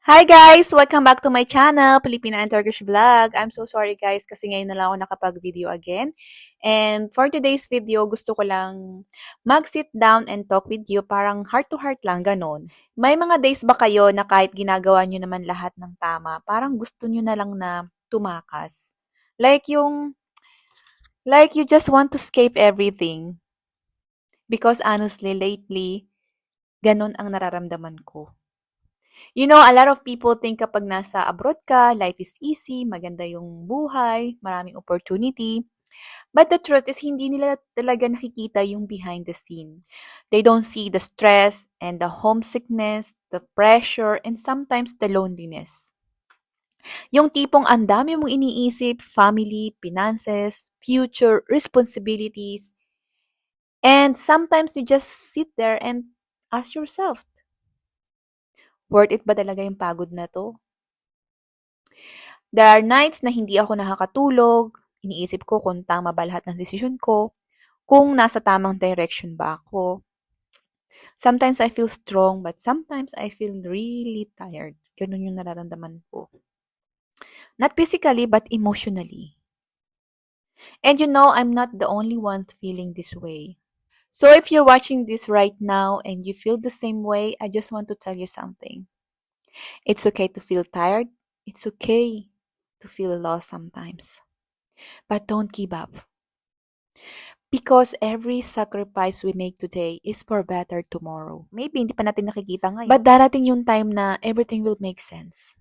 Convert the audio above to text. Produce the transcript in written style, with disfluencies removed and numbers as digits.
Hi guys! Welcome back to my channel, Filipina and Turkish Vlog. I'm so sorry guys kasi ngayon na lang ako nakapag-video again. And for today's video, gusto ko lang mag-sit down and talk with you, parang heart to heart lang, ganon. May mga days ba kayo na kahit ginagawa nyo naman lahat ng tama, parang gusto nyo na lang na tumakas? Like you just want to escape everything. Because honestly, lately, ganon ang nararamdaman ko. You know, a lot of people think kapag nasa abroad ka, life is easy, maganda yung buhay, maraming opportunity. But the truth is, hindi nila talaga nakikita yung behind the scene. They don't see the stress and the homesickness, the pressure, and sometimes the loneliness. Yung tipong ang dami mong iniisip, family, finances, future, responsibilities, and sometimes you just sit there and ask yourself, worth it ba talaga yung pagod na to? There are nights na hindi ako nakakatulog, iniisip ko kung tama ba lahat ng desisyon ko, kung nasa tamang direction ba ako. Sometimes I feel strong, but sometimes I feel really tired. Ganun yung nararamdaman ko. Not physically, but emotionally. And you know, I'm not the only one feeling this way. So if you're watching this right now and you feel the same way, I just want to tell you something. It's okay to feel tired. It's okay to feel lost sometimes. But don't give up. Because every sacrifice we make today is for better tomorrow. Maybe hindi pa natin nakikita ngayon. But darating yung time na everything will make sense.